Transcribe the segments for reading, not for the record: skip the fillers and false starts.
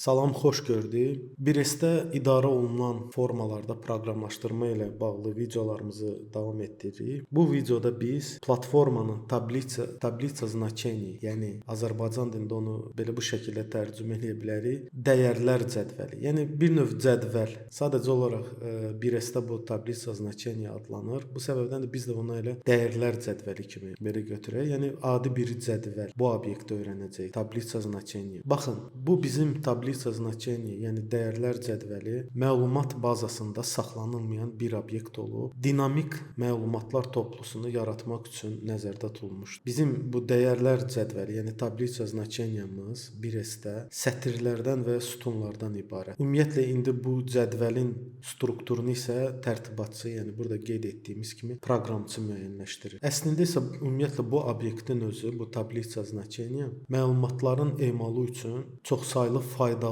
Salam, xoş gördük. Bir-esdə idarə olunan formalarda proqramlaşdırma ilə bağlı videolarımızı davam etdiririk. Bu videoda biz platformanın tablitsa значений, yəni Azərbaycan dilində onu belə bu şəkildə tərcümə edə bilərik. Dəyərlər cədvəli. Yəni bir növ cədvəl. Sadəcə olaraq bir-esdə bu tablitsa значений adlanır. Bu səbəbdən də biz də onu elə dəyərlər cədvəli kimi belə götürək. Yəni adi bir cədvəl. Bu obyekti öyrənəcəyik. Tablitsa значений. Baxın, bu bizim tablitsa значений, yəni dəyərlər cədvəli məlumat bazasında saxlanılmayan bir obyekt olub, dinamik məlumatlar toplusunu yaratmaq üçün nəzərdə tutulmuşdur. Bizim bu dəyərlər cədvəli, yəni tablitsa значениямız bir-esdə sətirlərdən və sütunlardan ibarət. Ümumiyyətlə indi bu cədvəlin strukturunu isə tərtibatçı, yəni burada qeyd etdiyimiz kimi proqramçı müəyyənləşdirir. Əslində isə ümumiyyətlə bu obyektin özü, bu tablitsa значения məlumatların emalı üçün çoxsaylı faydalı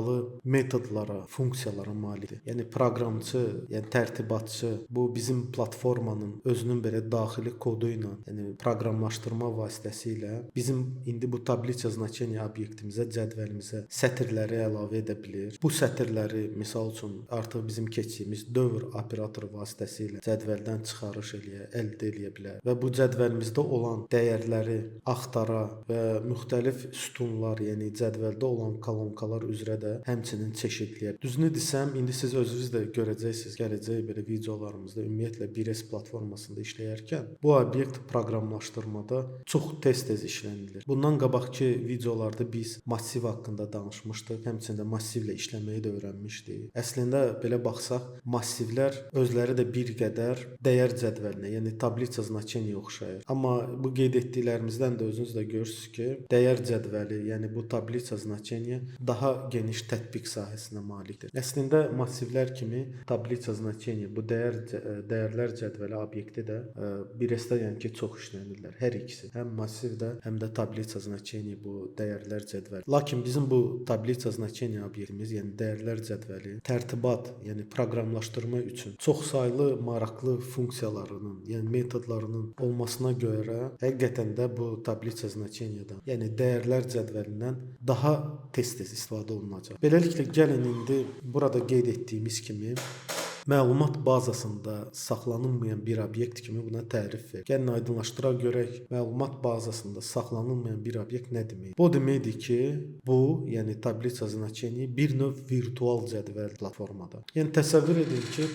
metodlara, funksiyalara malikdir. Yəni proqramçı, yəni tərtibatçı bu bizim platformanın özünün belə daxili kodu ilə, yəni proqramlaşdırma vasitəsilə bizim indi bu tablitsa значения obyektimizə, cədvəlimizə sətirləri əlavə edə bilir. Bu sətirləri misal üçün artıq bizim keçdiyimiz dövr operatoru vasitəsilə cədvəldən çıxarış əldə edə bilər və bu cədvəlimizdə olan dəyərləri axtara və müxtəlif sütunlar, yəni cədvəldə olan kolonkalar üzrə də həmçinin çeşidləyə. Düzünü desəm, indi siz özünüz də görəcəksiniz gələcək belə videolarımızda ümumiyyətlə 1S platformasında işləyərkən bu obyekt proqramlaşdırmada çox tez-tez işlənilir. Bundan qabaqki videolarda biz massiv haqqında danışmışdıq, həmçinin də massivlə işləməyi də öyrənmişdik. Əslində belə baxsaq, massivlər özləri də bir qədər dəyər cədvəlinə, yəni tablitsa значения oxşayır. Amma bu qeyd etdiklərimizdən də özünüz də görürsüz ki, dəyər cədvəli, yəni bu tablitsa значения daha geniş tətbiq sahəsinə malikdir. Əslində massivlər kimi tablitsa значения bu dəyərlər cədvəli obyekti də bir-esdə yəni ki çox işlənirlər. Hər ikisi, həm massivdə, həm də tablitsa значения bu dəyərlər cədvəli. Lakin bizim bu tablitsa значения obyektimiz, yəni dəyərlər cədvəli tərtibat, yəni proqramlaşdırma üçün çoxsaylı maraqlı funksiyalarının, yəni metodlarının olmasına görə həqiqətən də bu tablitsa значениyadan, yəni dəyərlər cədvəlindən daha tez-tez istifadə olunacaq. Beləliklə gəlin indi burada qeyd etdiyimiz kimi məlumat bazasında saxlanılmayan bir obyekt kimi buna tərif ver. Gəlin aydınlaşdıraq görək, məlumat bazasında saxlanılmayan bir obyekt nə deməkdir? Bu deməkdir ki, bu, yəni tablitsa значений bir növ virtual cədvəl platformada. Yəni təsəvvür edin ki,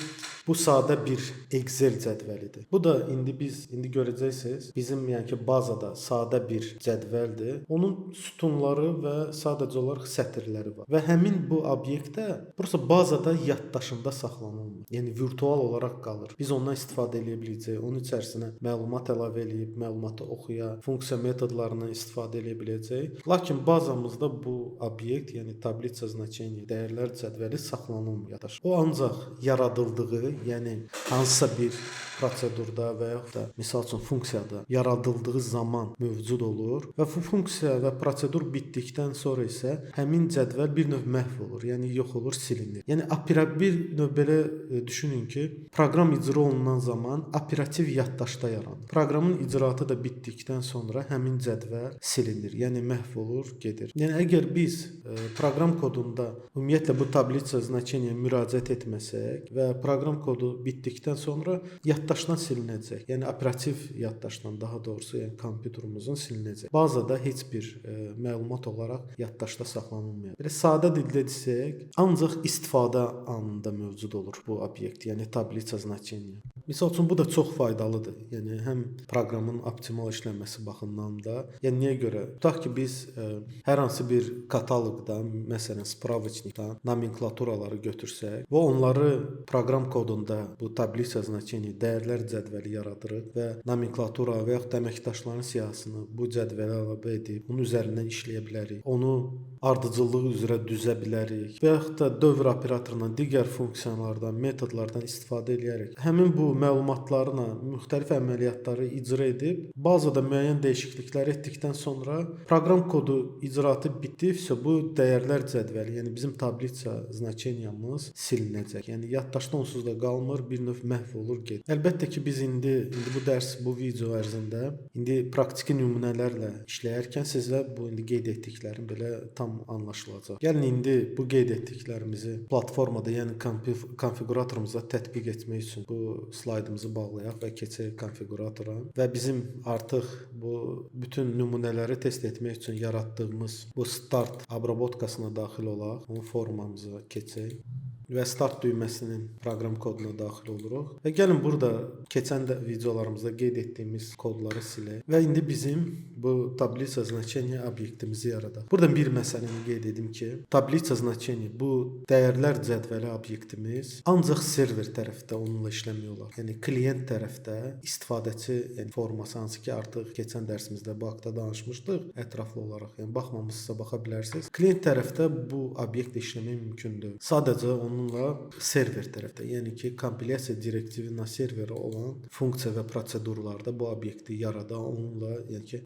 bu sadə bir Excel cədvəlidir. Bu da indi görəcəksiniz, bizim yəni ki bazada sadə bir cədvəldir. Onun sütunları və sadəcə olaraq sətirləri var. Və həmin bu obyektdə bursa bazada yaddaşında saxlanılmır. Yəni virtual olaraq qalır. Biz ondan istifadə edə biləcəyik. Onun içərisinə məlumat əlavə edib, məlumatı oxuya, funksiya metodlarından istifadə edə biləcəyik. Lakin bazamızda bu obyekt, yəni tablitsa значений, dəyərlər cədvəli saxlanılmır yaddaş. O ancaq yaradıldığı, yəni hansısa bir prosedurda və yaxud da misal üçün funksiyada yaradıldığı zaman mövcud olur və bu funksiya və prosedur bitdikdən sonra isə həmin cədvəl bir növ məhv olur, yəni yox olur, silinir. Yəni bir növ belə düşünün ki, proqram icra olunan zaman operativ yaddaşda yaranır. Proqramın icraatı da bitdikdən sonra həmin cədvəl silinir, yəni məhv olur, gedir. Yəni əgər biz proqram kodunda ümumiyyətlə bu tablitsa значения müraciət etməsək və proqram kodu bitdikdən sonra yaddaşdan silinəcək. Yəni operativ yaddaşdan, daha doğrusu, yəni kompüterimizin silinəcək. Bazada heç bir məlumat olaraq yaddaşda saxlanılmayacaq. Belə sadə dildə desək, ancaq istifadə anında mövcud olur bu obyekt, yəni tablitsa значения. Misal üçün bu da çox faydalıdır. Yəni həm proqramın optimal işlənməsi baxımından da, yəni niyə görə? Tutaq ki biz hər hansı bir kataloqdan, məsələn, spravочникdən nomenklaturaları götürsək və onları proqram kodunda bu tablitsa значений dəyərlər cədvəli yaradırıq və nomenklatura və yaxud da əməkdaşların siyahısını bu cədvələ əlavə edib, bunun üzərindən işləyə bilərik. Onu ardıcıllığı üzrə düzə bilərik və yaxud da dövr operatorundan digər funksiyalardan metodlardan istifadə edərək həmin bu məlumatlarla müxtəlif əməliyyatları icra edib, bazada müəyyən dəyişikliklər etdikdən sonra proqram kodu icraatı bitdikcə bu dəyərlər cədvəli, yəni bizim tablitsa znaçeniyamız silinəcək. Yəni yaddaşda onsuz da qalmır, bir növ məhv olur, gedir. Əlbəttə ki, biz indi bu dərs, bu video ərzində indi praktiki nümunələrlə işləyərkən sizə bu indi qeyd etdiklərim belə tam anlaşılacaq. Gəlin indi bu qeyd etdiklərimizi platformada, yəni konfiquratorumuza tətbiq etmək üçün bu slaydımızı bağlayaq və keçək konfiquratora və bizim artıq bu bütün nümunələri test etmək üçün yaratdığımız bu start obработкасına daxil olaq. Onun formamıza keçək və start düyməsinin proqram koduna daxil oluruq. Və gəlin burada keçən də videolarımızda qeyd etdiyimiz kodları silək və indi bizim bu tablitsa значения obyektimizi yaradaq. Burada bir məsələni qeyd edim ki, tablitsa значения bu dəyərlər cədvəli obyektimiz ancaq server tərəfdə onunla işləmək olar. Yəni klient tərəfdə istifadəçi, yəni forması, hansı ki artıq keçən dərsimizdə bu haqqda danışmışdıq ətraflı olaraq. Yəni baxmamısınızsa baxa bilərsiniz. Klient tərəfdə bu obyektlə işləmək mümkündür. Sadəcə onunla server tərəfdə, yəni ki kompilyasiya direktivi na serveri olan funksiya və prosedurlarda bu obyekti yarada, onunla yəni ki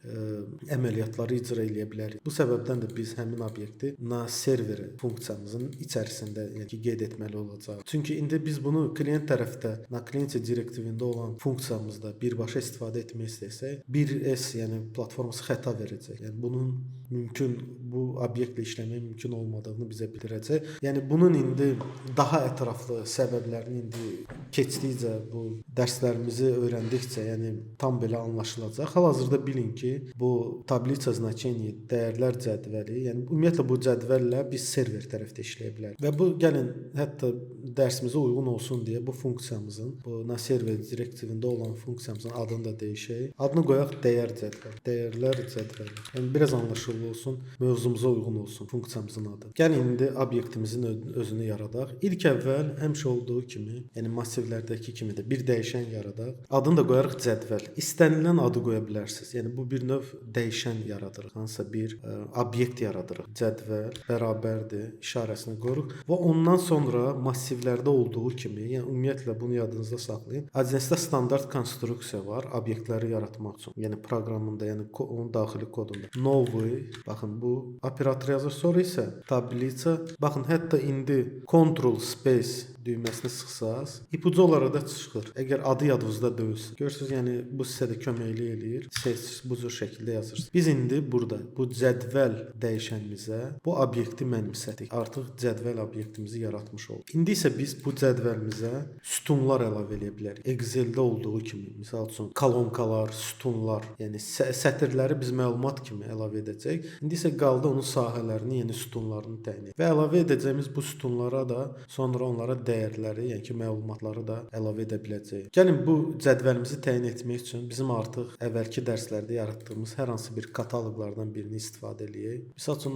əməliyyatları icra edə bilərik. Bu səbəbdən də biz həmin obyekti na serveri funksiyamızın içərisində yəni ki qeyd etməli olacağıq. Çünki indi biz bunu klient tərəfdə na klient direktivində olan funksiyamızda birbaşa istifadə etmək istəsək, 1S yəni platforması xəta verəcək. Yəni bunun mümkün, bu obyektlə işləmək mümkün olmadığını bizə bildirəcək. Yəni bunun indi daha ətraflı səbəblərini indi keçdikcə bu dərslərimizi öyrəndikcə, yəni tam belə anlaşılacaq. Hal-hazırda bilin ki, bu tablitsa значения dəyərlər cədvəli, yəni ümumiyyətlə bu cədvəllə biz server tərəfdə işləyə bilərik. Və bu gəlin hətta dərsimizə uyğun olsun deyə bu funksiyamızın, bu na server direktivində olan funksiyamızın adını da dəyişək. Adını qoyaq dəyər cədvəli, dəyərlər cədvəli. Yəni biraz anlaşılır olsun, mövzumuza uyğun olsun funksiyamızın adı. Gəlin indi obyektimizin özünü yaradaq. İlk əvvəl həmişə olduğu kimi, yəni massivlərdəki kimi də bir dəyişən yaradaq. Adını da qoyarıq cədvəl. İstənilən adı qoya bilərsiniz. Yəni bu bir növ dəyişən yaradırıq. Hansısa bir obyekt yaradırıq. Cədvəl bərabərdir işarəsini qoyuruq və ondan sonra massivlərdə olduğu kimi, yəni ümumiyyətlə bunu yadınızda saxlayın. ADNS-də standart konstruksiya var obyektləri yaratmaq üçün. Yəni proqramında, yəni onun daxili kodunda. Новый, baxın bu operator yazır. Sonra isə tablitsa, baxın hətta indi Ctrl Space düyməsini sıxsaz, ipucu olaraq da çıxır. Əgər adı yadınızda deyilsə. Görürsüz, yəni bu sizə də köməklik eləyir. Siz bu cür şəkildə yazırsınız. Biz indi burada bu cədvəl dəyişənimizə bu obyekti mənimsədik. Artıq cədvəl obyektimizi yaratmış olduq. İndi isə biz bu cədvəlimizə sütunlar əlavə edə bilərik. Excel-də olduğu kimi, məsəl üçün kolonkalar, sütunlar, yəni sətirləri biz məlumat kimi əlavə edəcəyik. İndi isə qaldı onun sahələrini, yəni sütunlarını təyin etmək. Və əlavə edəcəyimiz bu sütunlara da sonra onlara dəyərləri, yəni ki məlumatları da əlavə edə biləcəyik. Gəlin bu cədvəlimizi təyin etmək üçün bizim artıq əvvəlki dərslərdə yaratdığımız hər hansı bir kataloqlardan birini istifadə eləyək. Məsəl üçün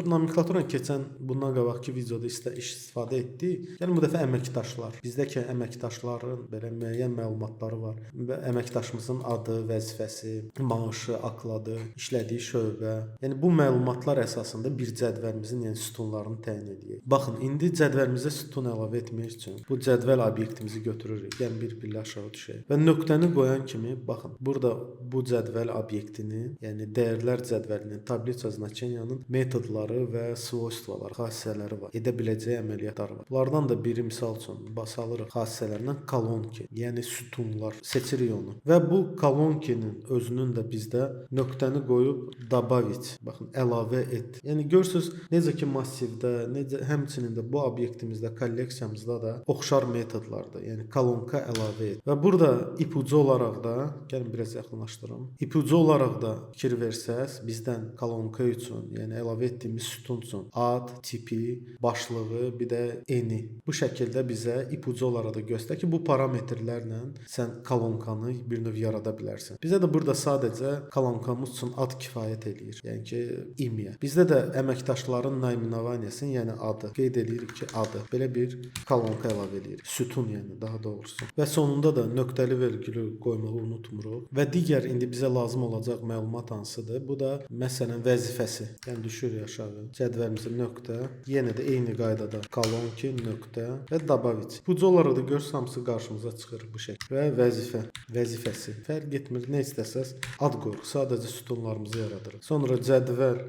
nomenklatura keçən bundan qabaqki videoda istifadə etdik. Gəlin bu dəfə əməkdaşlar. Bizdəki əməkdaşların belə müəyyən məlumatları var. Və əməkdaşımızın adı, vəzifəsi, maaşı, akladı, işlədiyi şöbə. Yəni bu məlumatlar əsasında bir cədvəlimizin, yəni sütunlarını təyin edək. Baxın, indi cədvəlimizə sütun əlavə etmək üçün bu cədvəl obyektimizi götürürük. Yəni bir pillə aşağı düşək. Və nöqtəni qoyan kimi baxın, burada bu cədvəl obyektinin, yəni dəyərlər cədvəlinin, tablitsa значениyanın metodları və svojstvaları, xassələri var. Edə biləcəyi əməliyyatlar var. Bunlardan da biri misal üçün basalırıq xassələrindən kolonki, yəni sütunlar seçirik onu. Və bu kolonkinin özünün də bizdə nöqtəni qoyub добавить, baxın, əlavə et. Yəni görürsüz necə ki massivdə, necə həmçinin də bu obyektimizdə, kolleksiyamızda da oxşar metodlardır. Yəni kolonka əlavə et. Və burada ipucu olaraq da, gəlin biraz yaxınlaşdırım. İpucu olaraq da fikir versəz, bizdən kolonka üçün, yəni əlavə etdiyimiz sütun üçün ad, tipi, başlığı, bir də eni. Bu şəkildə bizə ipucu olaraq da göstərir ki, bu parametrlərlə sən kolonkanı bir növ yarada bilərsən. Bizə də burada sadəcə kolonkamız üçün ad kifayət eləyir. yəni ki, imya. Bizdə də əməkdaşların naimiovaniyasını, yəni adı qeyd edirik ki, adı. Belə bir kolonka əlavə edirik. Sütun, yəni daha doğrusu. Və sonunda da nöqtəli vergülü qoymağı unutmuruq. Və digər indi bizə lazım olacaq məlumat hansıdır? Bu da məsələn vəzifəsi. Yəni düşürük aşağı. Cədvəlimizə nöqtə, yenə də eyni qaydada kolonki, nöqtə və dabavit. Bu olaraq da görürsünüz hamısı qarşımıza çıxır bu şəkildə. Və vəzifə, vəzifəsi. Fərq etmir, nə istəsəz ad qoyuruq. Sadəcə sütunlarımızı yaradırıq. Sonra cədvəl,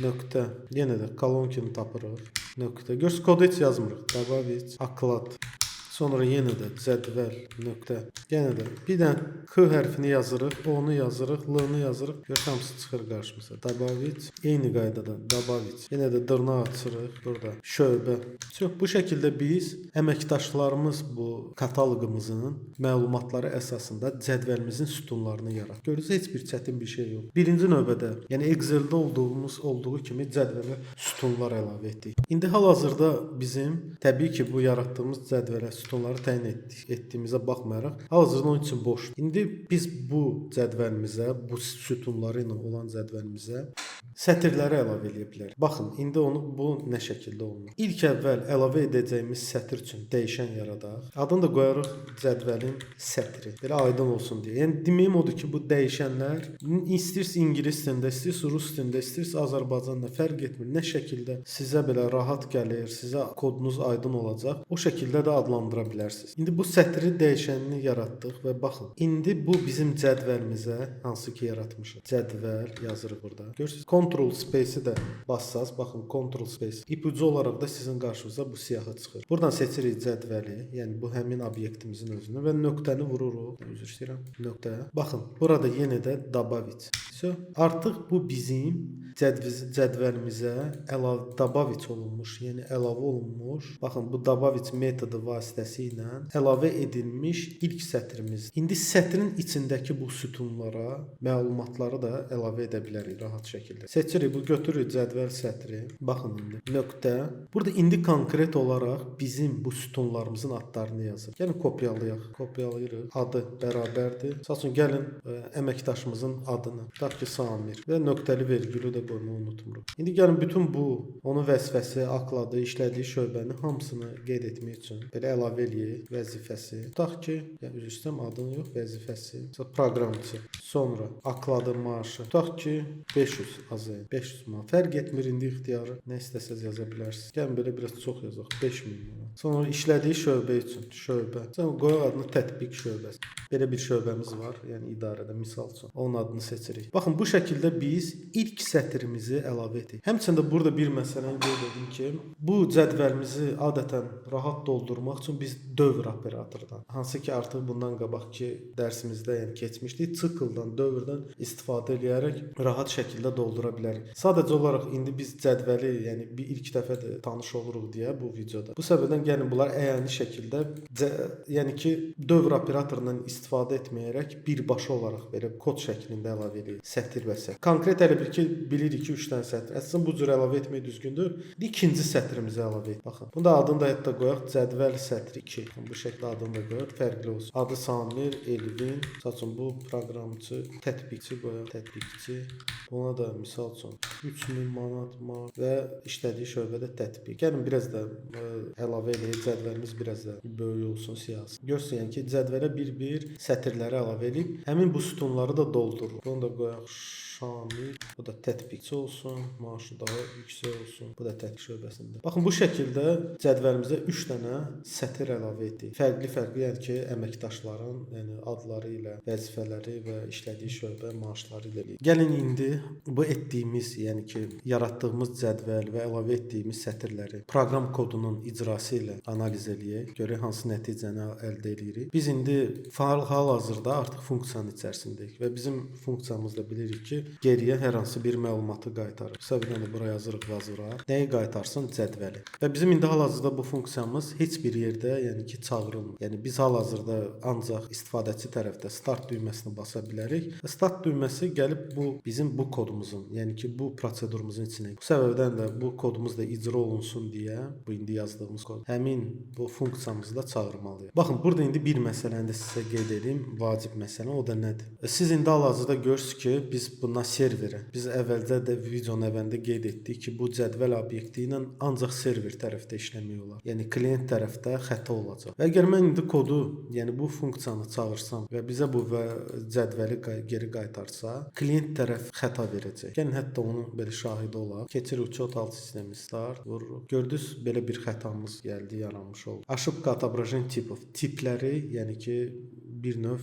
nöqtə, yenə də kolonkini tapırıq. Nöqtə. Görürsünüz kodu heç yazmırıq. Dabavit, aklad. Sonra yenə də cədvəl, nöqtə. Yenə də bir dənə K hərfini yazırıq, O-nu yazırıq, L-ni yazırıq. Görürsünüz hamısı çıxır qarşımıza. Dabavit, eyni qaydada dabavit. Yenə də dırnaq açırıq burada. Şöbə. Çox bu şəkildə biz əməkdaşlarımız bu kataloqumuzun məlumatları əsasında cədvəlimizin sütunlarını yaratdıq. Görürsünüz heç bir çətin bir şey yox. Birinci növbədə, yəni Excel-də olduğu kimi cədvələ sütunlar əlavə etdik. İndi hal-hazırda bizim təbii ki, bu yaratdığımız cədvələ sütunları təyin etdiyimizə baxmayaraq, hal-hazırda onun üçün boşdur. İndi biz bu cədvəlimizə, bu sütunları ilə olan cədvəlimizə sətirləri əlavə edə bilərik. Baxın, indi bu nə şəkildə olunur. İlk əvvəl əlavə edəcəyimiz sətir üçün dəyişən yaradaq. Adını da qoyarıq cədvəlin sətri. Belə aydın olsun deyə. Yəni deməyim odur ki, bu dəyişənlər istəyirsə ingilis dilində, istəyirsə rus dilində, istəyirsə Azərbaycanda fərq etmir. Nə şəkildə sizə belə rahat gəlir, sizə kodunuz aydın olacaq, o şəkildə də adlandıra bilərsiniz. İndi bu sətri dəyişənini yaratdıq və baxın. İndi bu bizim cədvəlimizə hansı ki yaratmışıq. Cədvəl yazırıq burada. Görürsüz, Ctrl space-i də bassaz, baxın Ctrl space. İpucu olaraq da sizin qarşınıza bu siyahı çıxır. Buradan seçirik cədvəli, yəni bu həmin obyektimizin özünü və nöqtəni vururuq. Üzr istəyirəm. Nöqtəyə. Baxın, burada yenə də dabavit. Artıq bu bizim cədvəlimizə əlavə dabavit olunmuş, yəni əlavə olunmuş. Baxın, bu dabavit metodu vasitəsilə əlavə edilmiş ilk sətrimiz. İndi sətrin içindəki bu sütunlara məlumatları da əlavə edə bilərik rahat şəkildə. Seçirik, bu götürürük cədvəl sətri. Baxın indi nöqtə. Burada indi konkret olaraq bizim bu sütunlarımızın adlarını yazır. Gəlin kopyalayaq. Kopyalayırıq. Adı bərabərdir. Məsələn, gəlin əməkdaşımızın adını. Tutaq ki, Samir və nöqtəli vergülü də qoymağı unutmuruq. İndi gəlin bütün bu, onun vəzifəsi, akladı, işlədiyi şöbəni hamısını qeyd etmək üçün belə əlavə eləyək vəzifəsi. Tutaq ki, yəni üzr istəyirəm, adını yox, vəzifəsi. Proqramçı. Sonra akladı maaşı. Tutaq ki, 500 azayın. 500 manat. Fərq etmir indi ixtiyarı. Nə istəsəz yaza bilərsiniz. Gəlin belə biraz çox yazaq. 5000 manat. Sonra işlədiyi şöbə üçün şöbə. Sonra qoyaq adını tətbiq şöbəsi. Belə bir şöbəmiz var, yəni idarədə misal üçün. Onun adını seçirik. Baxın, bu şəkildə biz ilk sətrimizi əlavə etdik. Həmçində burada bir məsələni qeyd edim ki, bu cədvəlimizi adətən rahat doldurmaq üçün biz dövr operatorundan, hansı ki artıq bundan qabaqki dərsimizdə yəni keçmişdik, sikldan, dövrdən istifadə edərək rahat şəkildə doldura bilərik. Sadəcə olaraq indi biz cədvəli, yəni bir ilk dəfə də tanış oluruq deyə bu videoda. Bu səbəbdən gəlin bunlar əyani şəkildə, yəni ki dövr operatorundan istifadə etməyərək birbaşa olaraq belə kod şəklində əlavə edirik. Sətir və sətir. Konkret elə bir ki bilirik ki 3 dənə sətir. Əslində bu cür əlavə etmək düzgündür. İkinci sətrimizi əlavə et. Baxın. Bunu da adını da hətta qoyaq. Cədvəl sətri 2. Bu şəkildə adını da qoyaq. Fərqli olsun. Adı Samir, Elvin. Məsələn bu proqramçı, tətbiqçi qoyaq. Tətbiqçi. Buna da misal üçün 3000 manat və işlədiyi şöbədə tətbiq. Gəlin biraz da əlavə edək. Cədvəlimiz biraz da böyük olsun siyasi. Görsün yəni ki cədvələ bir-bir sətirləri əlavə edib həmin bu sütunları da doldurur. Bunu da qoyaq. Şamil, bu da tətbiqçi olsun, maaşı daha yüksək olsun, bu da tətbiq şöbəsində. Baxın, bu şəkildə cədvəlimizə 3 dənə sətir əlavə etdik. Fərqli-fərqli, yəni ki, əməkdaşların, yəni adları ilə, vəzifələri və işlədiyi şöbə, maaşları ilə. Gəlin indi bu etdiyimiz, yəni ki, yaratdığımız cədvəl və əlavə etdiyimiz sətirləri proqram kodunun icrası ilə analiz eləyək. Görək hansı nəticəni əldə edirik. Biz indi hal-hazırda artıq funksiyanın içərisindəyik və bizim funksiyamızda bilirik ki, geriyə hər hansı bir məlumatı qaytarır. Səbəbən də bura yazırıq vazura. Nəyi qaytarsın? Cədvəli. Və bizim indi hal-hazırda bu funksiyamız heç bir yerdə, yəni ki, çağırılmır. Yəni biz hal-hazırda ancaq istifadəçi tərəfdə start düyməsini basa bilərik. Və start düyməsi gəlib bizim bu kodumuzun, yəni ki, bu prosedurumuzun içinə. Bu səbəbdən də bu kodumuz da icra olunsun deyə bu indi yazdığım yazdığımız kod həmin bu funksiyamızda çağırmalıyıq. Baxın, burada indi bir məsələni də sizə qeyd edeyim, vacib məsələ, o da nədir? Siz indi hal-hazırda görürsünüz ki, biz buna serverə, biz əvvəldə də videonun əvvəlində qeyd etdik ki, bu cədvəl obyekti ilə ancaq server tərəfdə işləmək olar. Yəni klient tərəfdə xəta olacaq. Və əgər mən indi kodu, yəni bu funksiyanı çağırsam və bizə bu cədvəli geri qaytarsa, klient tərəf xəta verəcək. Gəlin hətta onun belə şahidi olaq. Keçirik kod alt sistemi start, vururuq. Gördünüz, belə bir xətamız gəldi, yaranmış oldu. Ошибка отображения tipов. Tipləri, yəni ki, bir növ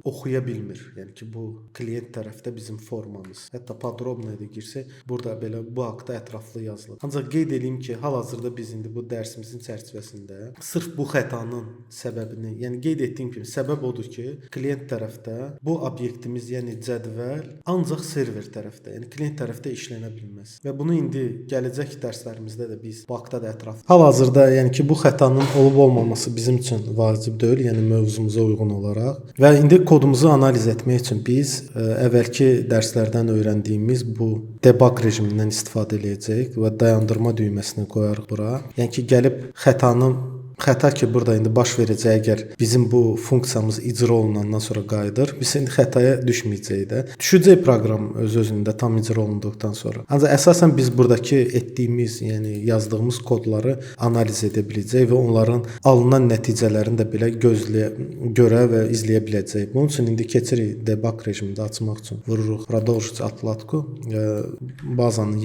oxuya bilmir. Yəni ki, bu klient tərəfdə bizim formamız. Hətta podrobnoya da girsək, burada belə bu haqda ətraflı yazılır. Ancaq qeyd edeyim ki, hal-hazırda biz indi bu dərsimizin çərçivəsində sırf bu xətanın səbəbini, yəni qeyd etdiyim kimi, səbəb odur ki, klient tərəfdə bu obyektimiz, yəni cədvəl ancaq server tərəfdə, yəni klient tərəfdə işlənə bilməz. Və bunu indi gələcək dərslərimizdə də biz bu haqda da ətraflı. Hal-hazırda, yəni ki, bu xətanın olub-olmaması bizim üçün vacib deyil, yəni mövzumuza uyğun olaraq. Və indi kodumuzu analiz etmək üçün biz əvvəlki dərslərdən öyrəndiyimiz bu debug rejimindən istifadə edəcəyik və dayandırma düyməsini qoyarıq bura. Yəni ki, gəlib xəta ki, burada indi baş verəcək əgər bizim bu funksiyamız icra olunandan sonra qayıdır. Biz indi xətaya düşməyəcəyik də. Düşəcək proqram öz-özlüyündə tam icra olunduqdan sonra. Ancaq əsasən biz buradakı etdiyimiz, yəni yazdığımız kodları analiz edə biləcəyik və onların alınan nəticələrini də belə görə və izləyə biləcəyik. Bunun üçün indi keçirik debug rejimində açmaq üçün. Vururuq продолжить отладку. Bazanı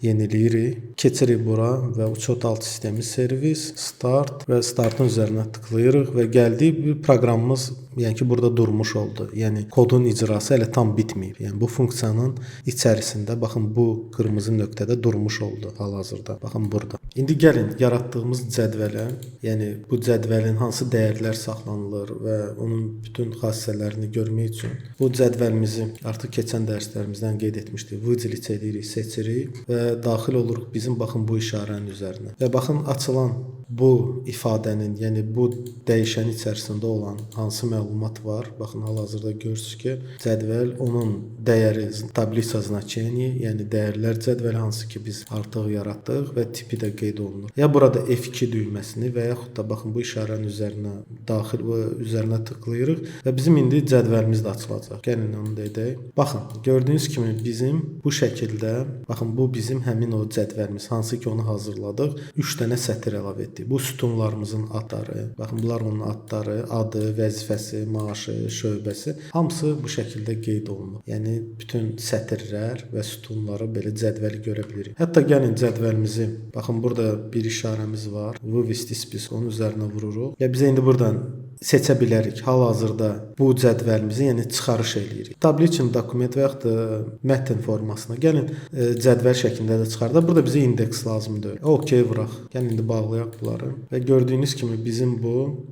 yeniləyirik. Keçirik bura və uçot alt sistemi servis start və startın üzərinə tıklayırıq və gəldik bir proqramımız, yəni ki, burada durmuş oldu. Yəni kodun icrası hələ tam bitməyib. Yəni bu funksiyanın içərisində baxın bu qırmızı nöqtədə durmuş oldu hal-hazırda. Baxın burada. İndi gəlin yaratdığımız cədvələ, yəni bu cədvəlin hansı dəyərlər saxlanılır və onun bütün xassələrini görmək üçün bu cədvəlimizi artıq keçən dərslərimizdən qeyd etmişdik. Выделить edirik, seçirik və daxil oluruq bizim baxın bu işarənin üzərinə. Və baxın açılan bu ifadənin, yəni bu dəyişən içərisində olan hansı məlumat var? Baxın hal-hazırda görürsünüz ki, cədvəl onun dəyəri tablitsa значений, yəni dəyərlər cədvəli hansı ki biz artıq yaratdıq və tipi də qeyd olunur. Ya burada F2 düyməsini və yaxud da baxın bu işarənin üzərinə tıklayırıq və bizim indi cədvəlimiz də açılacaq. Gəlin onu da edək. Baxın, gördüyünüz kimi bizim bu şəkildə, baxın bu bizim həmin o cədvəlimiz, hansı ki onu hazırladıq. 3 dənə sətir əlavə etdik. Bu sütunlarımızın adları, baxın bunlar onun adları, adı, vəzifəsi, maaşı, şöbəsi hamısı bu şəkildə qeyd olunur. Yəni bütün sətirlər və sütunları belə cədvəli görə bilirik. Hətta gəlin cədvəlimizi, baxın burada bir işarəmiz var. Vывести список, onun üzərinə vururuq. Ya bizə indi buradan seçə bilərik. Hal-hazırda bu cədvəlimizi, yəni çıxarış eləyirik. Tabliçin dokument və yaxud da mətn formasına gəlin cədvəl şəklində də çıxardaq. Burada bizə indeks lazımdır. OK vuraq. Gəlin indi bağlayaq bunları. Və gördüyünüz kimi bizim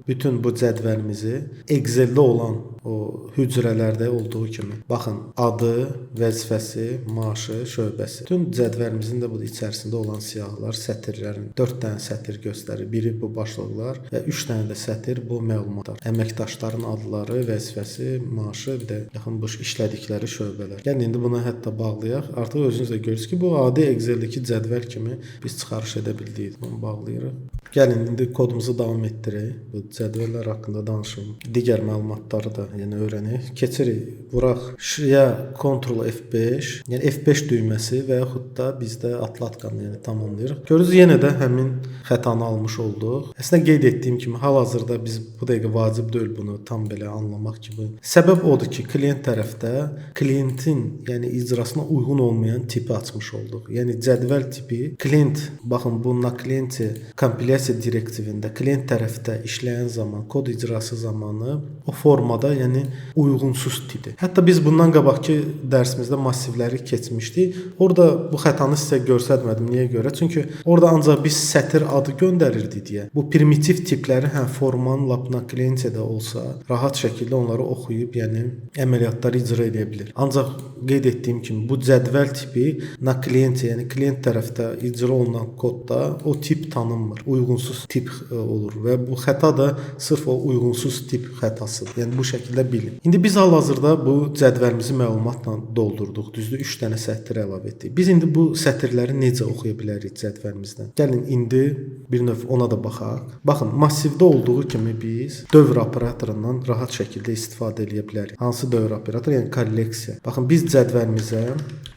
bütün bu cədvəlimizi Excel-də olan o hücrələrdə olduğu kimi, baxın adı, vəzifəsi, maaşı, şöbəsi. Bütün cədvəlimizin də bu içərisində olan siyahılar, sətirlərin 4 dənə sətir göstərir. Biri bu başlıqlar və 3 dənə də sətir bu məlumatlar. Əməkdaşların adları, vəzifəsi, maaşı, bir də yaxın bu işlədikləri şöbələr. Yəni indi bunu hətta bağlayaq. Artıq özünüz də görürsünüz ki, bu adi Excel-dəki cədvəl kimi biz çıxarış edə bildik. Bunu bağlayırıq. Gəlin indi kodumuzu davam etdirək. Bu cədvəllər haqqında danışım. Digər məlumatları da yəni öyrənək. Keçirik. Vuraq ya Ctrl F5, yəni F5 düyməsi və yaxud da bizdə atlatkanı yəni tamamlayırıq. Görürsünüz yenə də həmin xətanı almış olduq. Əslində qeyd etdiyim kimi hal-hazırda biz bu dəqiqə vacib deyil bunu tam belə anlamaq kimi. Səbəb odur ki, klient tərəfdə klientin yəni icrasına uyğun olmayan tipi açmış olduq. Yəni cədvəl tipi klient, baxın bu na klienti kompilyasiya direktivində klient tərəfdə işləyən zaman, kod icrası zamanı o formada yəni uyğunsuz tipdir. Hətta biz bundan qabaqki dərsimizdə massivləri keçmişdik. Orada bu xətanı sizə göstərmədim. Niyə görə? Çünki orada ancaq biz sətir adı göndərirdik deyə. Bu primitiv tipləri formanın lap na klientdə olsa, rahat şəkildə onları oxuyub, yəni əməliyyatları icra edə bilir. Ancaq qeyd etdiyim kimi bu cədvəl tipi na klient, yəni klient tərəfdə icra olunan kodda o tip tanınmır, uyğun uyğunsuz tip olur və bu xəta da sırf o uyğunsuz tip xətasıdır. Yəni bu şəkildə bilin. İndi biz hal-hazırda bu cədvəlimizi məlumatla doldurduq. Düzdür, 3 dənə sətr əlavə etdik. Biz indi bu sətirləri necə oxuya bilərik cədvəlimizdən? Gəlin indi bir növ ona da baxaq. Baxın, massivdə olduğu kimi biz dövr operatorundan rahat şəkildə istifadə edə bilərik. Hansı dövr operatoru? Yəni kolleksiya. Baxın, biz cədvəlimizə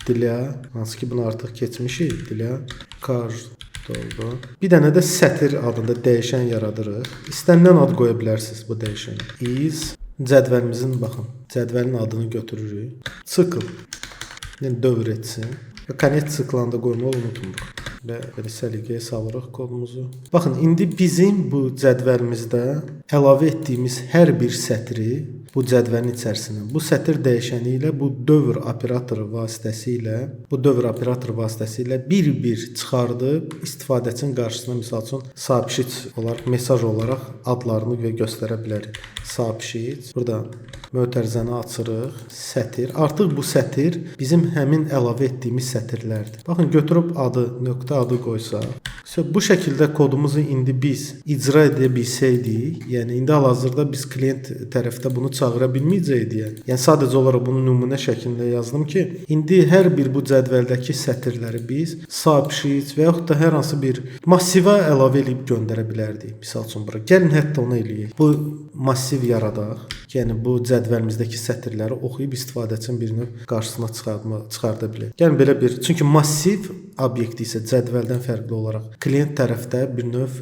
dilə, hansı ki bunu artıq keçmişik, dilə doldu. Bir dənə də sətir adında dəyişən yaradırıq. İstənilən ad qoya bilərsiniz bu dəyişənə. Is cədvəlimizin baxın, cədvəlin adını götürürük. Cikl. Yəni dövr etsin. Və konec siklanda qoymağı unutmuruq. Və belə səliqəyə salırıq kodumuzu. Baxın, indi bizim bu cədvəlimizdə əlavə etdiyimiz hər bir sətri bu cədvəlin içərisindən bu sətir dəyişəni ilə bu dövr operatoru vasitəsilə bir-bir çıxardıb istifadəçinin qarşısına misal üçün sabişiç olaraq, mesaj olaraq adlarını və göstərə bilərik. Sabişiç. Burada mötərizəni açırıq. Sətir. Artıq bu sətir bizim həmin əlavə etdiyimiz sətirlərdir. Baxın, götürüb adı, nöqtə adı qoysaq. Bu şəkildə kodumuzu indi biz icra edə bilsəydik, yəni indi hal-hazırda biz klient tərəfdə bunu çağıra bilməyəcəkdik. Yəni sadəcə olaraq bunu nümunə şəklində yazdım ki, indi hər bir bu cədvəldəki sətirləri biz sabişiç və yaxud da hər hansı bir massivə əlavə edib göndərə bilərdik. Misal üçün bura. Gəlin hətta onu eləyək. Bu massiv yaradaq. Yəni bu cədvəlimizdəki sətirləri oxuyub istifadəçinin bir növ qarşısına çıxarda bilər. Gəlin belə bir, çünki massiv obyekt isə cədvəldən fərqli olaraq klient tərəfdə bir növ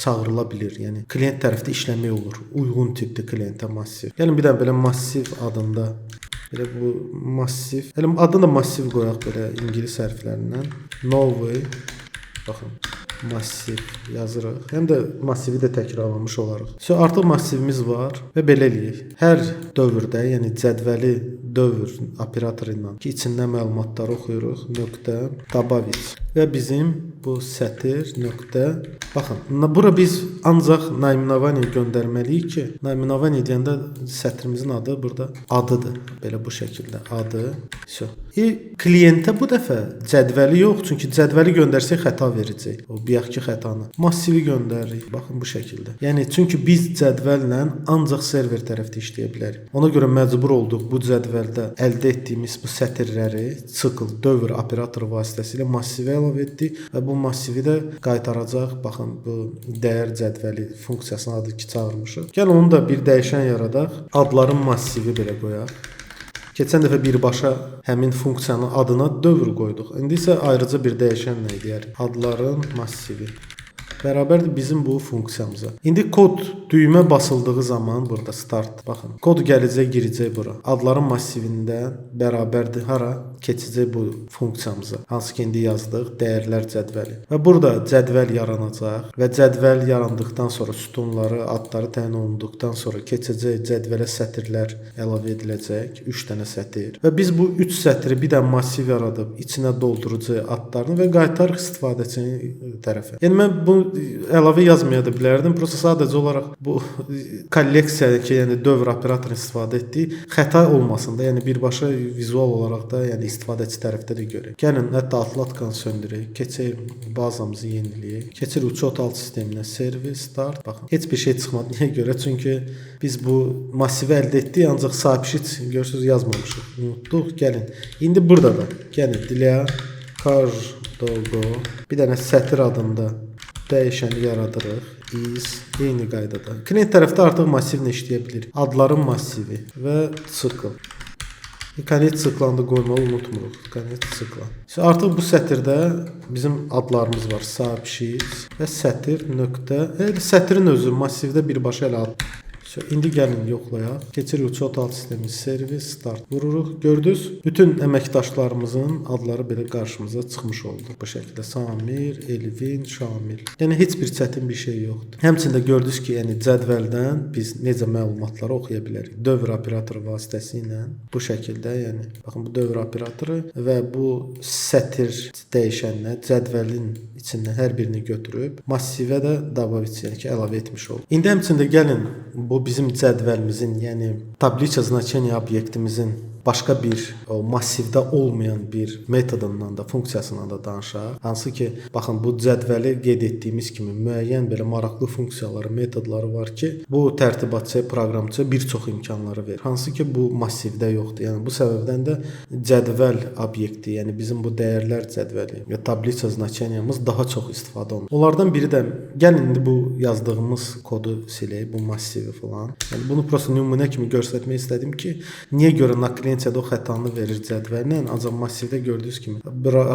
çağırıla bilir. Yəni klient tərəfdə işləmək olur. Uyğun tipli klientə massiv. Gəlin bir dənə belə massiv adında belə bu massiv. Elə adını da massiv qoyaq belə ingilis hərflərindən. Новый. Baxın. Massiv yazırıq. Həm də massivi də təkrarlamış olarıq. Artıq massivimiz var və belə eləyək. Hər dövrdə, yəni cədvəli dövr operatoru ilə ki, içindən məlumatları oxuyuruq. Nöqtə добавить. Və bizim bu sətir nöqtə. Baxın, bura biz ancaq naименование göndərməliyik ki, naименование deyəndə sətrimizin adı burada adıdır. Belə bu şəkildə adı. Klientə bu dəfə cədvəli yox, çünki cədvəli göndərsək xəta verəcək. O bayaqki xətanı. Massivi göndəririk. Baxın bu şəkildə. Yəni çünki biz cədvəllə ancaq server tərəfdə işləyə bilərik. Ona görə məcbur olduq bu cədvəldə əldə etdiyimiz bu sətirləri cikl dövr operatoru vasitəsilə massivə əlavə etdik və bu massivi də qaytaracaq. Baxın bu dəyər cədvəli funksiyasının adı ki çağırmışıq. Gəl onu da bir dəyişən yaradaq. Adların massivi belə qoyaq. Keçən dəfə birbaşa həmin funksiyanın adına dövr qoyduq. İndi isə ayrıca bir dəyişənlə deyərik. Adların massivi. Bərabərdir bizim bu funksiyamıza. İndi kod düymə basıldığı zaman burada start. Baxın. Kod gələcək, girəcək bura. Adların massivində bərabərdir hara? Keçəcək bu funksiyamıza. Hansı ki indi yazdıq. Dəyərlər cədvəli. Və burada cədvəl yaranacaq və cədvəl yarandıqdan sonra sütunları, adları təyin olunduqdan sonra keçəcək cədvələ sətirlər əlavə ediləcək. 3 dənə sətir. Və biz bu 3 sətri bir də massiv yaradıb içinə doldurucu adlarını və qaytarıq istifadəçinin tərəfə. Yəni mən bu əlavə yazmaya da bilərdim. Prosta sadəcə olaraq bu kolleksiyadakı, yəni dövr operatorunu istifadə etdik. Xəta olmasın da, yəni birbaşa vizual olaraq da, yəni istifadəçi tərəfdə də görək. Gəlin hətta atlatkanı söndürək. Keçək bazamızı yeniləyək. Keçir uçot alt sisteminə, servis, start. Baxın, heç bir şey çıxmadı. Niyə görə? Çünki biz bu massivi əldə etdik, ancaq sabişit görürsüz yazmamışıq. Unutduq. Gəlin. İndi burada da gəlin dilə doldu. Bir dənə sətir adında dəyişəni yaradırıq. Is eyni qaydada. Klient tərəfdə artıq massivlə işləyə bilir. Adların massivi və cikl. Konec siklanda qoymağı unutmuruq. Konec siklan. Artıq bu sətirdə bizim adlarımız var. Sabişiç və sətir nöqtə. Sətirin özü massivdə birbaşa elə ad. İndi gəlin yoxlayaq. Keçirik uçot alt sistemi, servis, start vururuq. Gördünüz, bütün əməkdaşlarımızın adları belə qarşımıza çıxmış oldu. Bu şəkildə Samir, Elvin, Şamil. Yəni heç bir çətin bir şey yoxdur. Həmçində gördünüz ki, yəni cədvəldən biz necə məlumatları oxuya bilərik. Dövr operatoru vasitəsilə bu şəkildə, yəni baxın bu dövr operatoru və bu sətir dəyişəninə cədvəlin içindən hər birini götürüb massivə də добавить, yəni ki, əlavə etmiş olduq. İndi həmçində gəlin bu bu bizim cədvəlimizin, yəni tabliça значения obyektimizin başqa bir o massivdə olmayan bir metodundan da, funksiyasından da danışaq. Hansı ki, baxın bu cədvəli qeyd etdiyimiz kimi müəyyən belə maraqlı funksiyaları, metodları var ki, bu tərtibatçıya, proqramçıya bir çox imkanları verir. Hansı ki, bu massivdə yoxdur. Yəni bu səbəbdən də cədvəl obyekti, yəni bizim bu dəyərlər cədvəli və tabliça значениямız daha çox istifadə olunur. Onlardan biri də gəlin indi bu yazdığımız kodu silək, bu massivi falan. Yəni bunu prosta nümunə kimi göstərmək istədim ki, niyə görə nakliyensiyada o xətanı verir cədvəllə, ancaq massivdə gördüyünüz kimi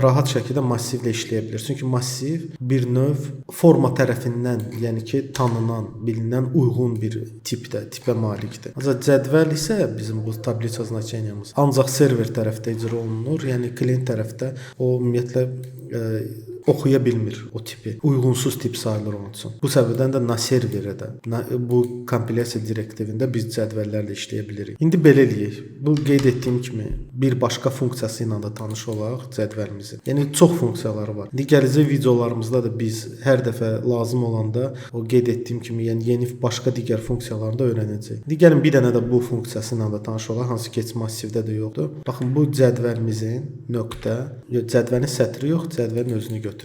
rahat şəkildə massivlə işləyə bilər. Çünki massiv bir növ forma tərəfindən, yəni ki, tanınan, bilinən uyğun bir tipə malikdir. Ancaq cədvəl isə bizim bu tabliça значениямız ancaq server tərəfdə icra olunur, yəni klient tərəfdə o ümumiyyətlə oxuya bilmir o tipi. Uyğunsuz tip sayılır onun üçün. Bu səbəbdən də na serverə də, bu kompilyasiya direktivində biz cədvəllərlə işləyə bilirik. İndi belə eləyək. Bu qeyd etdiyim kimi bir başqa funksiyası ilə də tanış olaq cədvəlimizin. Yəni çox funksiyaları var. İndi gələcək videolarımızda da biz hər dəfə lazım olanda o qeyd etdiyim kimi, yəni yeni başqa digər funksiyalarını da öyrənəcəyik. İndi gəlin bir dənə də bu funksiyası ilə də tanış olaq, hansı ki, heç massivdə də yoxdur. Baxın bu cədvəlimizin nöqtə, cədvəlin sətri yox, cədvəlin özünü götürək.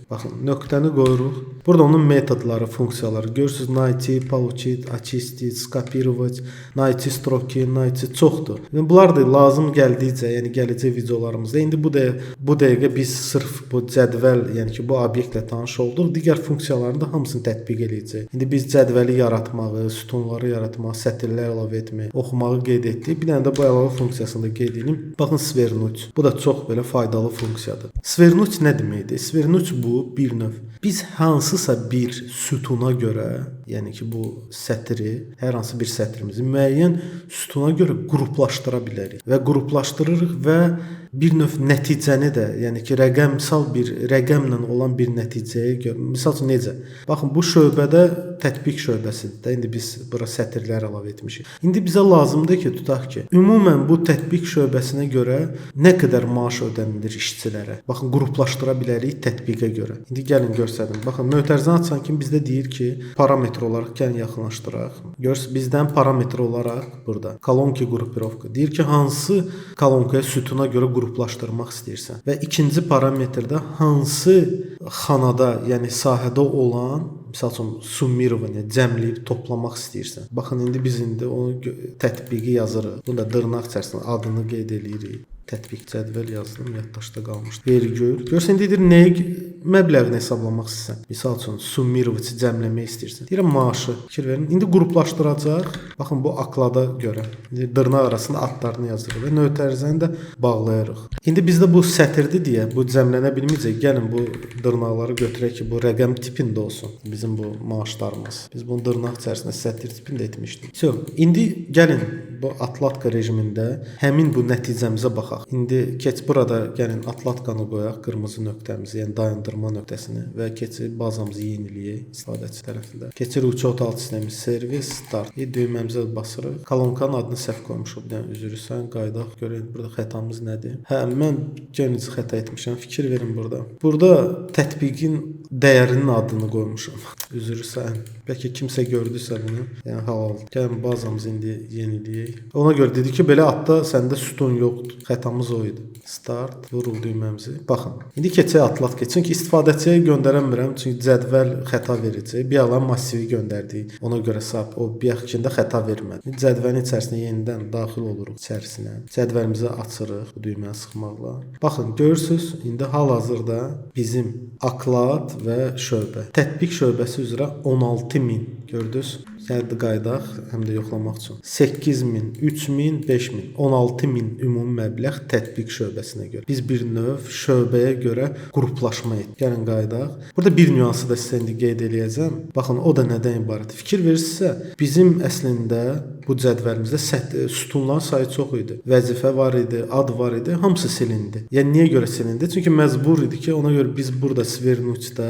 Baxın, nöqtəni qoyuruq. Burada onun metodları, funksiyaları görürsüz. Найти, получить, очистить, скопировать, найти строки, найти çoxdur. Yəni bunlar da lazım gəldikcə, yəni gələcək videolarımızda. İndi bu dəqiqə biz sırf bu cədvəl, yəni ki, bu obyektlə tanış olduq. Digər funksiyalarını da hamısını tətbiq edəcəyik. İndi biz cədvəli yaratmağı, sütunları yaratmağı, sətirlər əlavə etməyi, oxumağı qeyd etdik. Bir dənə də bu əlavə funksiyasını da qeyd edeyim. Baxın, svernuch. Bu da çox belə faydalı funksiyadır. Svernuch nə deməkdir? Svernuch bu bir növ. Biz hansısa bir sütuna görə, yəni ki, bu sətri, hər hansı bir sətrimizi müəyyən sütuna görə qruplaşdıra bilərik və qruplaşdırırıq və bir növ nəticəni də, yəni ki, rəqəmsal bir rəqəmlə olan bir nəticəyə görə. Məsəl üçün necə? Baxın, bu şöbədə tətbiq şöbəsidir də. İndi biz bura sətirlər əlavə etmişik. İndi bizə lazımdır ki, tutaq ki, ümumən bu tətbiq şöbəsinə görə nə qədər maaş ödənilir işçilərə? Baxın, qruplaşdıra bilərik tətbiqə görə. İndi gəlin göstərin. Baxın, mötərizəni açan kimi bizdə deyir ki, parametr olaraq gəlin yaxınlaşdıraq. Görürsüz, bizdən parametr olaraq burada kolonki qrupirovka deyir ki, hansı kolonkaya sütuna görə qruplaşdırmaq istəyirsən. Və ikinci parametrdə hansı xanada, yəni sahədə olan, məsəl üçün summirovание, cəmləyib toplamaq istəyirsən. Baxın, indi biz onu tətbiqi yazırıq. Bunu da dırnaq içərisində adını qeyd edirik. Tətbiq cədvəl yazdım, yaddaşda qalmışdı. Vergül. Görsən deyir, nəyə məbləğini hesablamaq istəyirsən. Misal üçün, summirovani cəmləmək istəyirsən. Deyirəm, maaşı. Fikir verin. İndi qruplaşdıracaq. Baxın, bu aklada görə. Dırnaq arasında adlarını yazırıq və mötərizəni də bağlayırıq. İndi bizdə bu sətirdir deyə bu cəmlənə bilməyəcək. Gəlin bu dırnaqları götürək ki, bu rəqəm tipində olsun. Bizim bu maaşlarımız. Biz bunu dırnaq içərisində sətir tipində etmişdik. İndi gəlin bu atlatka rejimində həmin bu nəticəmizə baxaq. İndi keç burada gəlin atlatkanı qoyaq, qırmızı nöqtəmizi, yəni dayandırma nöqtəsini və keçib bazamızı yeniləyək istifadəçi tərəfində. Keçir uçot alt sistemi, servis, start. Düyməmizə basırıq. Kolonkanın adını səhv qoymuşuq. Yəni üzrsən, qaydaq görək burada xətamız nədir? Hə, mən geniş xəta etmişəm. Fikir verin burada. Burada tətbiqin dəyərinin adını qoymuşam. Üzrsən. Bəlkə kimsə gördüsə bunu. Yəni halal. Gəlin bazamızı indi yeniləyək. Ona görə dedi ki, belə adda səndə sütun yoxdur. Xətamız o idi. Start, vuruq düyməmizi. Baxın. İndi keçək atlatqa. Çünki istifadəçiyə göndərəmirəm. Çünki cədvəl xəta verəcək. Bir alan massivi göndərdik. Ona görə o biyaxikində xəta vermədi. Cədvəlin içərisinə yenidən daxil oluruq içərisinə. Cədvəlimizi açırıq bu düyməni sıxmaqla. Baxın, görürsüz, indi hal-hazırda bizim aklad və şöbə. Tətbiq şöbəsi üzrə 16.000 gördünüz. Gəldi qaydaq, həm də yoxlamaq üçün. 8.000, 3.000, 5.000, 16.000 ümumi məbləğ tətbiq şöbəsinə görə. Biz bir növ şöbəyə görə qruplaşma etdik. Gəlin qaydaq. Burada bir nüansı da sizə indi qeyd eləyəcəm. Baxın, o da nədən ibarətdir? Fikir verirsinizsə, bizim əslində bu cədvəlimizdə sütunların sayı çox idi. Vəzifə var idi, ad var idi, hamısı silindi. Yəni niyə görə silindi? Çünki məcbur idi ki, ona görə biz burada svernuchda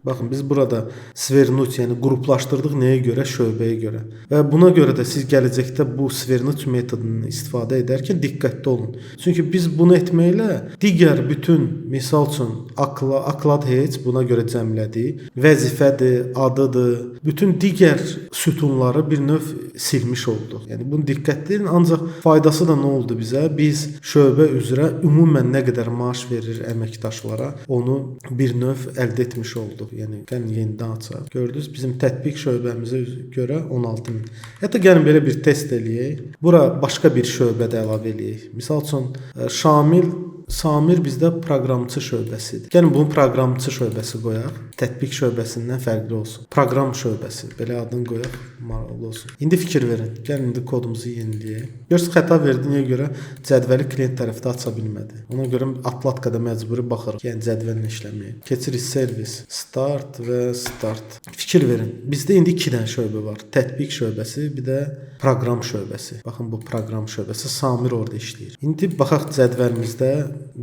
Baxın, biz burada Svernuç, yəni qruplaşdırdıq nəyə görə? Şöbəyə görə. Və buna görə də siz gələcəkdə bu Svernuç metodunu istifadə edərkən diqqətli olun. Çünki biz bunu etməklə digər bütün, misal üçün, aklad heç buna görə cəmlədik, vəzifədir, adıdır, bütün digər sütunları bir növ silmiş olduq. Yəni bunu diqqətli edin, ancaq faydası da nə oldu bizə? Biz şöbə üzrə ümumən nə qədər maaş verir əməkdaşlara, onu bir növ əldə etmiş olduq. Yəni gəlin yenidən açaq. Gördünüz, bizim tətbiq şöbəmizə görə 16 min. Hətta gəlin belə bir test eləyək. Bura başqa bir şöbə də əlavə eləyək. Misal üçün Samir bizdə proqramçı şöbəsidir. Gəlin bunu proqramçı şöbəsi qoyaq. Tətbiq şöbəsindən fərqli olsun. Proqram şöbəsi. Belə adını qoyaq, maraqlı olsun. İndi fikir verin. Gəlin indi kodumuzu yeniləyək. Görürsüz, xəta verdiyinə görə cədvəli klient tərəfdə aça bilmədi. Ona görə atlatkada məcburi baxırıq. Yəni cədvəllə işləməyə. Keçirik servis, start və start. Fikir verin. Bizdə indi 2 dənə şöbə var. Tətbiq şöbəsi, bir də proqram şöbəsi. Baxın, bu proqram şöbəsi. Samir orada işləyir. İndi baxaq cədvəlimizdə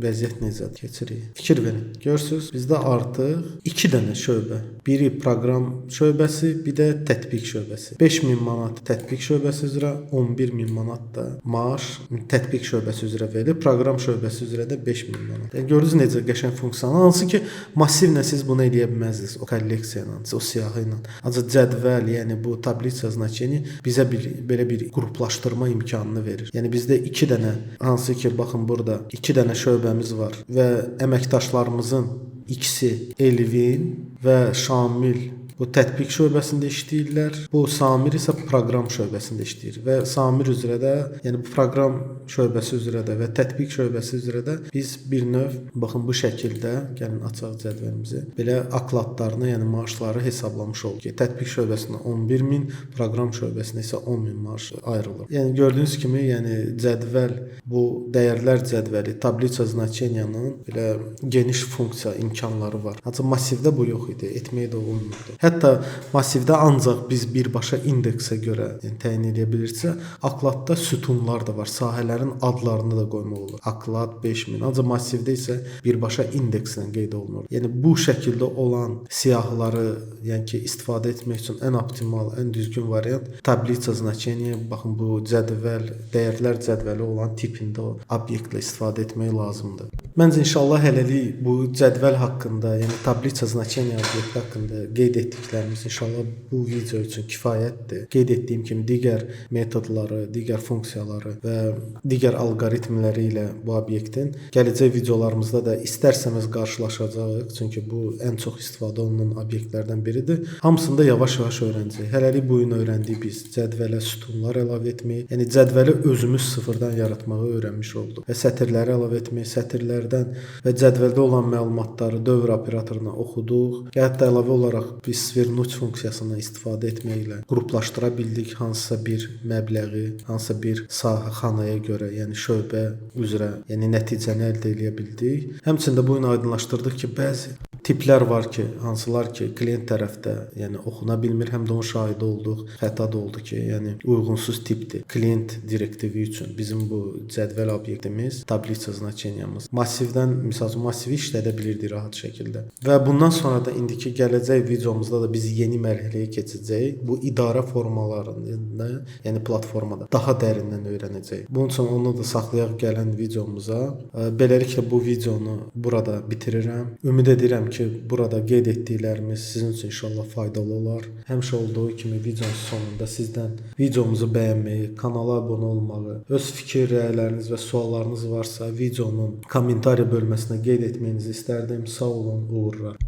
vəziyyət necədir? Keçirik. Fikir verin. Görürsüz, bizdə artıq 2 dənə şöbə. Biri proqram şöbəsi, bir də tətbiq şöbəsi. 5000 manat tətbiq şöbəsi üzrə, 11000 manat da maaş tətbiq şöbəsi üzrə verilir. Proqram şöbəsi üzrə də 5000 manat. Yəni gördünüz necə qəşəng funksiyalar. Hansı ki, massivlə siz bunu eləyə bilməzdiniz. O kolleksiya ilə, o siyahı ilə. Ancaq cədvəl, yəni bu tablitsa значение bizə belə bir qruplaşdırma imkanını verir. Yəni bizdə 2 dənə, hansı ki, baxın burada 2 dənə şöbəmiz var və əməkdaşlarımızın ikisi Elvin və Şamil bu tətbiq şöbəsində işləyirlər. Bu Samir isə proqram şöbəsində işləyir və Samir üzrə də, yəni bu proqram şöbəsi üzrə də və tətbiq şöbəsi üzrə də biz bir növ baxın bu şəkildə, gəlin açaq cədvəlimizi. Belə akladlarını, yəni maaşları hesablamış olduq ki, tətbiq şöbəsinə 11000, proqram şöbəsinə isə 10000 maaş ayrılır. Yəni gördüyünüz kimi, yəni cədvəl bu dəyərlər cədvəli, tablitsa значениyanın belə geniş funksiya imkanları var. Ancaq massivdə bu yox idi, etməyə də olmurdu. Hətta massivdə ancaq biz birbaşa indeksə görə təyin edə bilirsə, akladda sütunlar da var. Sahələrin adlarını da qoymaq olur. Aklad 5000. Ancaq massivdə isə birbaşa indekslə qeyd olunur. Yəni bu şəkildə olan siyahıları, yəni ki, istifadə etmək üçün ən optimal, ən düzgün variant tablitsa значение, baxın bu cədvəl, dəyərlər cədvəli olan tipində o obyektlə istifadə etmək lazımdır. Məncə inşallah hələlik bu cədvəl haqqında, yəni tablitsa значение obyekti haqqında qeyd etdiklərimiz inşallah bu video üçün kifayətdir. Qeyd etdiyim kimi digər metodları, digər funksiyaları və digər alqoritmləri ilə bu obyektin gələcək videolarımızda da istərsəmiz qarşılaşacağıq. Çünki bu ən çox istifadə olunan obyektlərdən biridir. Hamısını da yavaş-yavaş öyrənəcəyik. Hələlik bu gün öyrəndik biz cədvələ sütunlar əlavə etməyi, yəni cədvəli özümüz sıfırdan yaratmağı öyrənmiş olduq və sətirləri əlavə etməyi, sətirlərdən və cədvəldə olan məlumatları dövr operatoruna oxuduq. Hətta əlavə olaraq biz Svernuç funksiyasından istifadə etməklə qruplaşdıra bildik hansısa bir məbləği, hansısa bir sahə xanaya görə, yəni şöbə üzrə, yəni nəticəni əldə edə bildik. Həmçində bu gün aydınlaşdırdıq ki, bəzi tiplər var ki, hansılar ki, klient tərəfdə, yəni oxuna bilmir, həm də onun şahidi olduq. Xəta da oldu ki, yəni uyğunsuz tipdir. Klient direktivi üçün bizim bu cədvəl obyektimiz, tablitsa значениямız massivdən, məsəl üçün massivi işlədə bilirdi rahat şəkildə. Və bundan sonra da indiki gələcək videomuzda da biz yeni mərhələyə keçəcəyik. Bu idarə formalarında, yəni platformada daha dərindən öyrənəcəyik. Bunun üçün onu da saxlayaq gələn videomuza. Beləliklə bu videonu burada bitirirəm. Ümid edirəm ki, burada qeyd etdiklərimiz sizin üçün inşallah faydalı olar. Həmişə olduğu kimi videonun sonunda sizdən videomuzu bəyənməyi, kanala abunə olmağı, öz fikir, rəyləriniz və suallarınız varsa videonun kommentariya bölməsinə qeyd etməyinizi istərdim. Sağ olun, uğurlar.